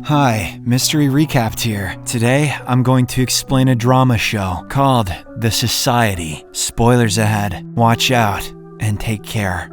Hi, Mystery Recapped here. Today, I'm going to explain a drama show called The Society. Spoilers ahead. Watch out and take care.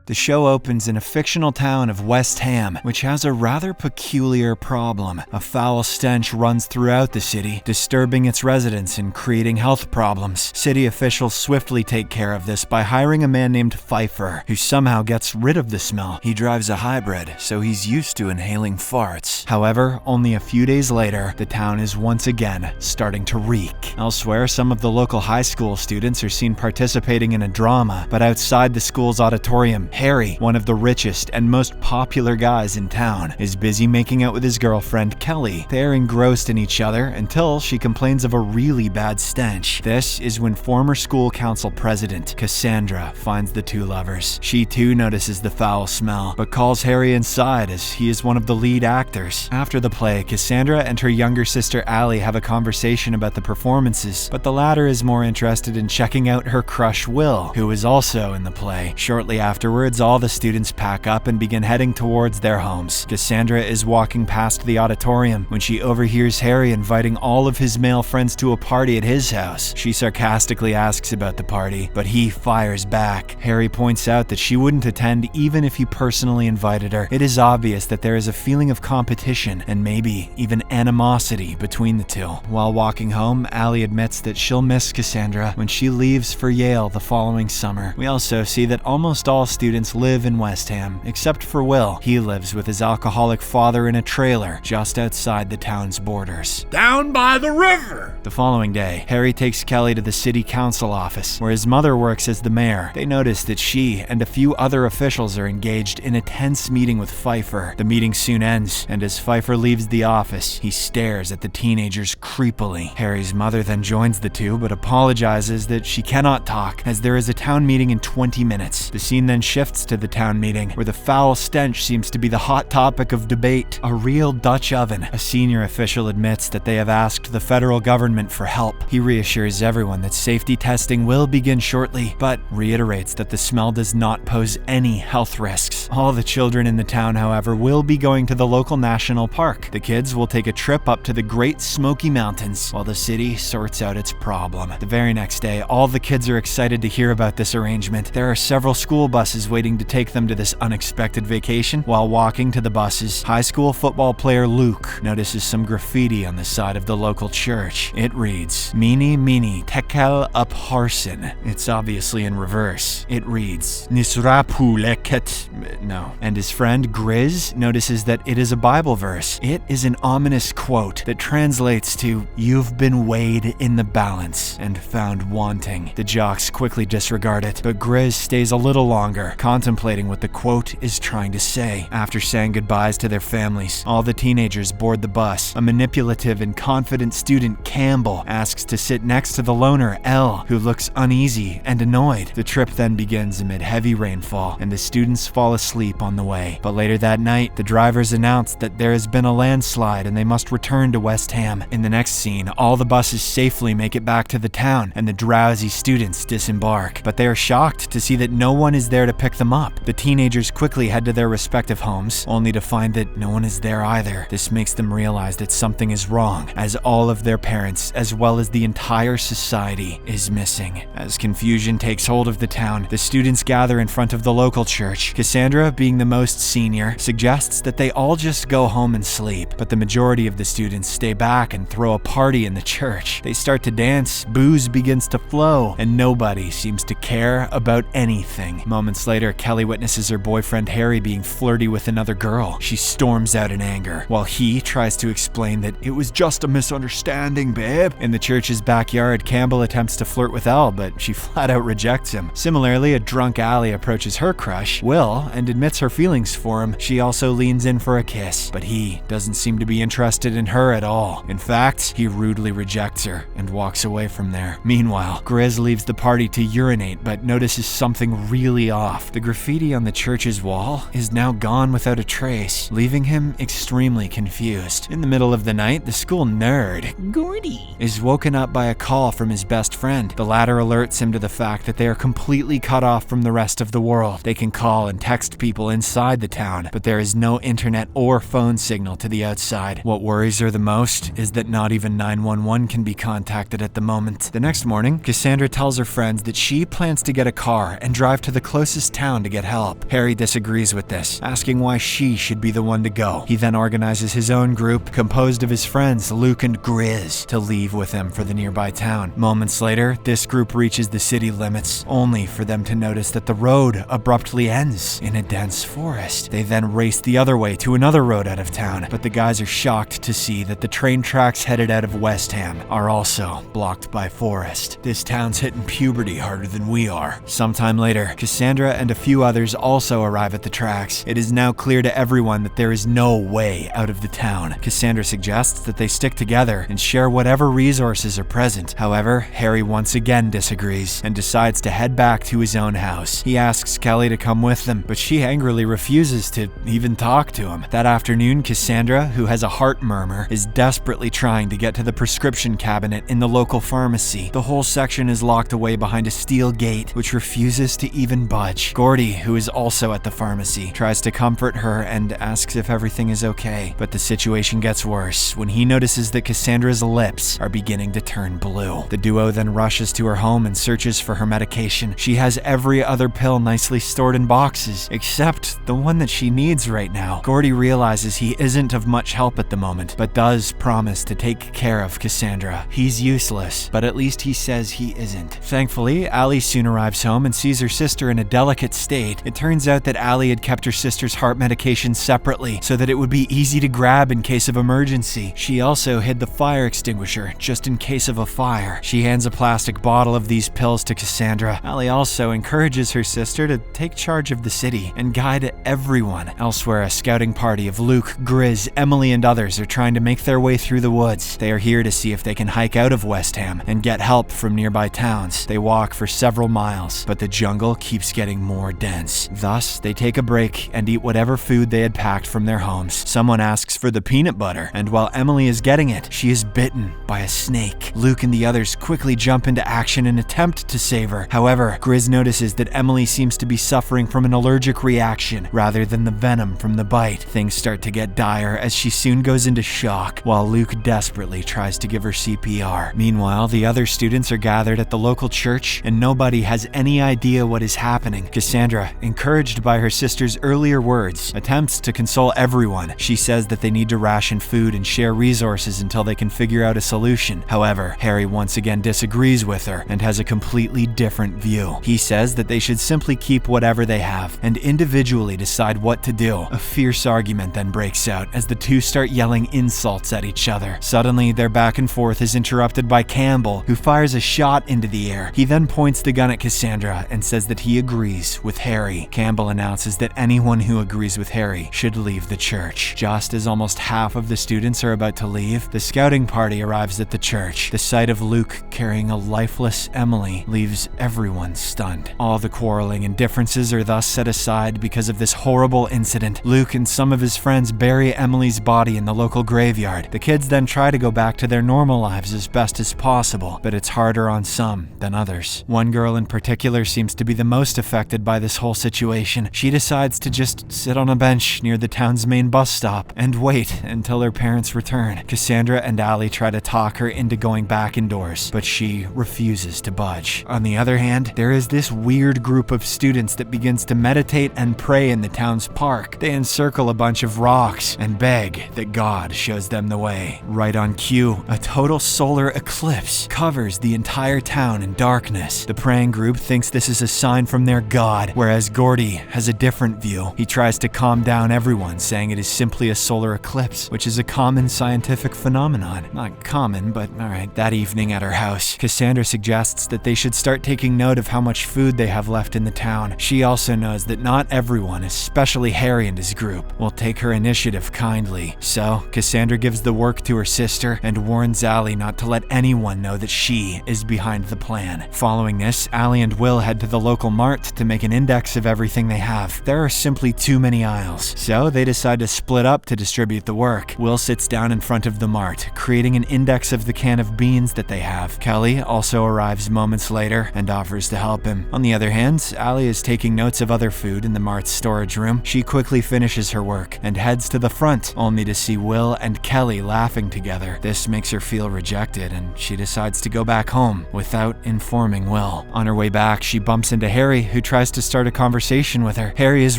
The show opens in a fictional town of West Ham, which has a rather peculiar problem. A foul stench runs throughout the city, disturbing its residents and creating health problems. City officials swiftly take care of this by hiring a man named Pfeiffer, who somehow gets rid of the smell. He drives a hybrid, so he's used to inhaling farts. However, only a few days later, the town is once again starting to reek. Elsewhere, some of the local high school students are seen participating in a drama, but outside the school's auditorium, Harry, one of the richest and most popular guys in town, is busy making out with his girlfriend, Kelly. They're engrossed in each other until she complains of a really bad stench. This is when former school council president, Cassandra, finds the two lovers. She too notices the foul smell, but calls Harry inside as he is one of the lead actors. After the play, Cassandra and her younger sister, Allie, have a conversation about the performances, but the latter is more interested in checking out her crush, Will, who is also in the play. Shortly afterwards, all the students pack up and begin heading towards their homes. Cassandra is walking past the auditorium when she overhears Harry inviting all of his male friends to a party at his house. She sarcastically asks about the party, but he fires back. Harry points out that she wouldn't attend even if he personally invited her. It is obvious that there is a feeling of competition and maybe even animosity between the two. While walking home, Allie admits that she'll miss Cassandra when she leaves for Yale the following summer. We also see that almost all students live in West Ham, except for Will. He lives with his alcoholic father in a trailer just outside the town's borders. Down by the river! The following day, Harry takes Kelly to the city council office, where his mother works as the mayor. They notice that she and a few other officials are engaged in a tense meeting with Pfeiffer. The meeting soon ends, and as Pfeiffer leaves the office, he stares at the teenagers creepily. Harry's mother then joins the two, but apologizes that she cannot talk, as there is a town meeting in 20 minutes. The scene then shifts to the town meeting, where the foul stench seems to be the hot topic of debate. A real Dutch oven. A senior official admits that they have asked the federal government for help. He reassures everyone that safety testing will begin shortly, but reiterates that the smell does not pose any health risks. All the children in the town, however, will be going to the local national park. The kids will take a trip up to the Great Smoky Mountains, while the city sorts out its problem. The very next day, all the kids are excited to hear about this arrangement. There are several school buses waiting to take them to this unexpected vacation. While walking to the buses, high school football player Luke notices some graffiti on the side of the local church. It reads, "Mini Mini Tekel up Harson." It's obviously in reverse. It reads, "Nisrapu leket." No. And his friend Grizz notices that it is a Bible verse. It is an ominous quote that translates to, "You've been weighed in the balance and found wanting." The jocks quickly disregard it, but Grizz stays a little longer, contemplating what the quote is trying to say. After saying goodbyes to their families, all the teenagers board the bus. A manipulative and confident student, Campbell, asks to sit next to the loner, Elle, who looks uneasy and annoyed. The trip then begins amid heavy rainfall, and the students fall asleep on the way. But later that night, the drivers announce that there has been a landslide and they must return to West Ham. In the next scene, all the buses safely make it back to the town, and the drowsy students disembark. But they are shocked to see that no one is there to pick them up. The teenagers quickly head to their respective homes, only to find that no one is there either. This makes them realize that something is wrong, as all of their parents, as well as the entire society, is missing. As confusion takes hold of the town, the students gather in front of the local church. Cassandra, being the most senior, suggests that they all just go home and sleep, but the majority of the students stay back and throw a party in the church. They start to dance, booze begins to flow, and nobody seems to care about anything. Moments later, Kelly witnesses her boyfriend Harry being flirty with another girl. She storms out in anger, while he tries to explain that it was just a misunderstanding, babe. In the church's backyard, Campbell attempts to flirt with Elle, but she flat out rejects him. Similarly, a drunk Allie approaches her crush, Will, and admits her feelings for him. She also leans in for a kiss, but he doesn't seem to be interested in her at all. In fact, he rudely rejects her and walks away from there. Meanwhile, Grizz leaves the party to urinate, but notices something really off. off. The graffiti on the church's wall is now gone without a trace, leaving him extremely confused. In the middle of the night, the school nerd, Gordy, is woken up by a call from his best friend. The latter alerts him to the fact that they are completely cut off from the rest of the world. They can call and text people inside the town, but there is no internet or phone signal to the outside. What worries her the most is that not even 911 can be contacted at the moment. The next morning, Cassandra tells her friends that she plans to get a car and drive to the closest town to get help. Harry disagrees with this, asking why she should be the one to go. He then organizes his own group, composed of his friends Luke and Grizz, to leave with him for the nearby town. Moments later, this group reaches the city limits, only for them to notice that the road abruptly ends in a dense forest. They then race the other way to another road out of town, but the guys are shocked to see that the train tracks headed out of West Ham are also blocked by forest. This town's hitting puberty harder than we are. Sometime later, Cassandra and a few others also arrive at the tracks. It is now clear to everyone that there is no way out of the town. Cassandra suggests that they stick together and share whatever resources are present. However, Harry once again disagrees and decides to head back to his own house. He asks Kelly to come with them, but she angrily refuses to even talk to him. That afternoon, Cassandra, who has a heart murmur, is desperately trying to get to the prescription cabinet in the local pharmacy. The whole section is locked away behind a steel gate, which refuses to even budge. Gordy, who is also at the pharmacy, tries to comfort her and asks if everything is okay, but the situation gets worse when he notices that Cassandra's lips are beginning to turn blue. The duo then rushes to her home and searches for her medication. She has every other pill nicely stored in boxes, except the one that she needs right now. Gordy realizes he isn't of much help at the moment, but does promise to take care of Cassandra. He's useless, but at least he says he isn't. Thankfully, Allie soon arrives home and sees her sister in a delicate state. It turns out that Allie had kept her sister's heart medication separately so that it would be easy to grab in case of emergency. She also hid the fire extinguisher just in case of a fire. She hands a plastic bottle of these pills to Cassandra. Allie also encourages her sister to take charge of the city and guide everyone. Elsewhere, a scouting party of Luke, Grizz, Emily, and others are trying to make their way through the woods. They are here to see if they can hike out of West Ham and get help from nearby towns. They walk for several miles, but the jungle keeps getting more dense. Thus, they take a break and eat whatever food they had packed from their homes. Someone asks for the peanut butter, and while Emily is getting it, she is bitten by a snake. Luke and the others quickly jump into action and attempt to save her. However, Grizz notices that Emily seems to be suffering from an allergic reaction rather than the venom from the bite. Things start to get dire as she soon goes into shock, while Luke desperately tries to give her CPR. Meanwhile, the other students are gathered at the local church, and nobody has any idea what is happening. Cassandra, encouraged by her sister's earlier words, attempts to console everyone. She says that they need to ration food and share resources until they can figure out a solution. However, Harry once again disagrees with her and has a completely different view. He says that they should simply keep whatever they have and individually decide what to do. A fierce argument then breaks out as the two start yelling insults at each other. Suddenly, their back and forth is interrupted by Campbell, who fires a shot into the air. He then points the gun at Cassandra and says that he agrees with Harry. Campbell announces that anyone who agrees with Harry should leave the church. Just as almost half of the students are about to leave, the scouting party arrives at the church. The sight of Luke carrying a lifeless Emily leaves everyone stunned. All the quarreling and differences are thus set aside because of this horrible incident. Luke and some of his friends bury Emily's body in the local graveyard. The kids then try to go back to their normal lives as best as possible, but it's harder on some than others. One girl in particular seems to be the most affected by this whole situation. She decides to just sit on a bench near the town's main bus stop and wait until her parents return. Cassandra and Allie try to talk her into going back indoors, but she refuses to budge. On the other hand, there is this weird group of students that begins to meditate and pray in the town's park. They encircle a bunch of rocks and beg that God shows them the way. Right on cue, a total solar eclipse covers the entire town in darkness. The praying group thinks this is a sign from their God, whereas Gordy has a different view. He tries to calm down everyone, saying it is simply a solar eclipse, which is a common scientific phenomenon. Not common, but alright. That evening at her house, Cassandra suggests that they should start taking note of how much food they have left in the town. She also knows that not everyone, especially Harry and his group, will take her initiative kindly. So, Cassandra gives the work to her sister and warns Allie not to let anyone know that she is behind the plan. Following this, Allie and Will head to the local mart to make make an index of everything they have. There are simply too many aisles, so they decide to split up to distribute the work. Will sits down in front of the mart, creating an index of the can of beans that they have. Kelly also arrives moments later and offers to help him. On the other hand, Allie is taking notes of other food in the mart's storage room. She quickly finishes her work and heads to the front, only to see Will and Kelly laughing together. This makes her feel rejected, and she decides to go back home without informing Will. On her way back, she bumps into Harry, who tries to start a conversation with her. Harry is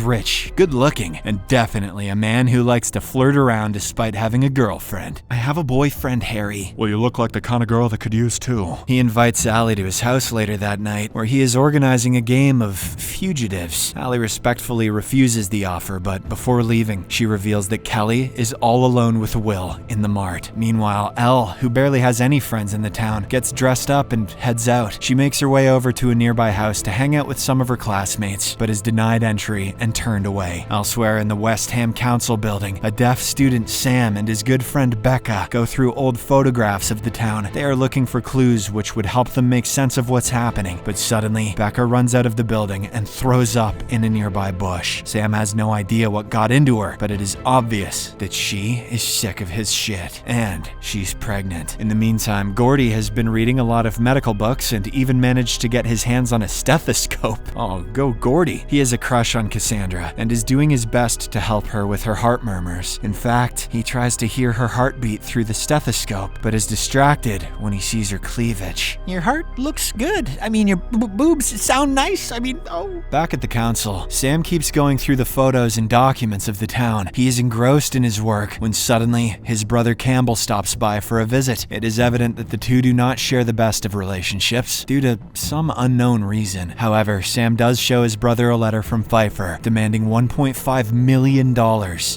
rich, good-looking, and definitely a man who likes to flirt around despite having a girlfriend. "I have a boyfriend, Harry." Well, you look like the kind of girl that could use two. He invites Allie to his house later that night, where he is organizing a game of fugitives. Allie respectfully refuses the offer, but before leaving, she reveals that Kelly is all alone with Will in the mart. Meanwhile, Elle, who barely has any friends in the town, gets dressed up and heads out. She makes her way over to a nearby house to hang out with some of her classmates, but is denied entry and turned away. Elsewhere in the West Ham Council building, a deaf student, Sam, and his good friend Becca go through old photographs of the town. They are looking for clues which would help them make sense of what's happening, but suddenly, Becca runs out of the building and throws up in a nearby bush. Sam has no idea what got into her, but it is obvious that she is sick of his shit, and she's pregnant. In the meantime, Gordy has been reading a lot of medical books and even managed to get his hands on a stethoscope. Oh, go Gordy. He has a crush on Cassandra and is doing his best to help her with her heart murmurs. In fact, he tries to hear her heartbeat through the stethoscope, but is distracted when he sees her cleavage. "Your heart looks good. I mean, your boobs sound nice. Back at the council, Sam keeps going through the photos and documents of the town. He is engrossed in his work when suddenly his brother Campbell stops by for a visit. It is evident that the two do not share the best of relationships due to some unknown reason. However, Sam does show his brother a letter from Pfeiffer demanding $1.5 million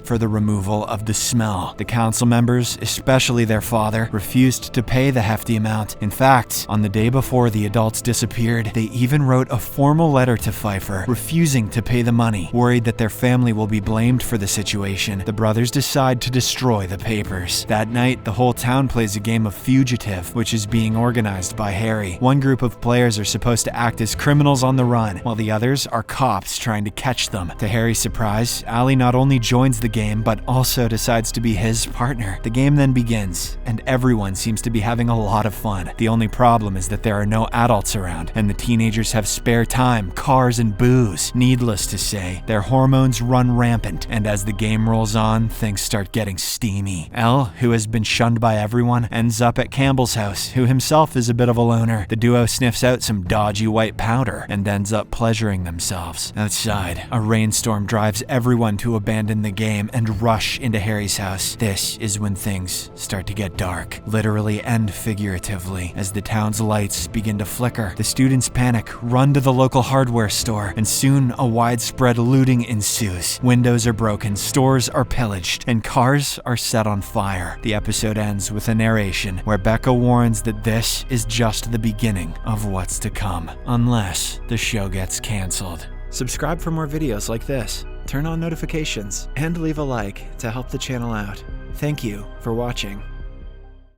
for the removal of the smell. The council members, especially their father, refused to pay the hefty amount. In fact, on the day before the adults disappeared, they even wrote a formal letter to Pfeiffer, refusing to pay the money. Worried that their family will be blamed for the situation, the brothers decide to destroy the papers. That night, the whole town plays a game of fugitive, which is being organized by Harry. One group of players are supposed to act as criminals on the run, while the others are cops trying to catch them. To Harry's surprise, Allie not only joins the game, but also decides to be his partner. The game then begins, and everyone seems to be having a lot of fun. The only problem is that there are no adults around, and the teenagers have spare time, cars, and booze. Needless to say, their hormones run rampant, and as the game rolls on, things start getting steamy. Elle, who has been shunned by everyone, ends up at Campbell's house, who himself is a bit of a loner. The duo sniffs out some dodgy white powder and ends up pleasuring themselves. Outside, a rainstorm drives everyone to abandon the game and rush into Harry's house. This is when things start to get dark, literally and figuratively, as the town's lights begin to flicker. The students panic, run to the local hardware store, and soon a widespread looting ensues. Windows are broken, stores are pillaged, and cars are set on fire. The episode ends with a narration where Becca warns that this is just the beginning of what's to come, unless the show gets canceled. Subscribe for more videos like this, turn on notifications, and leave a like to help the channel out. Thank you for watching.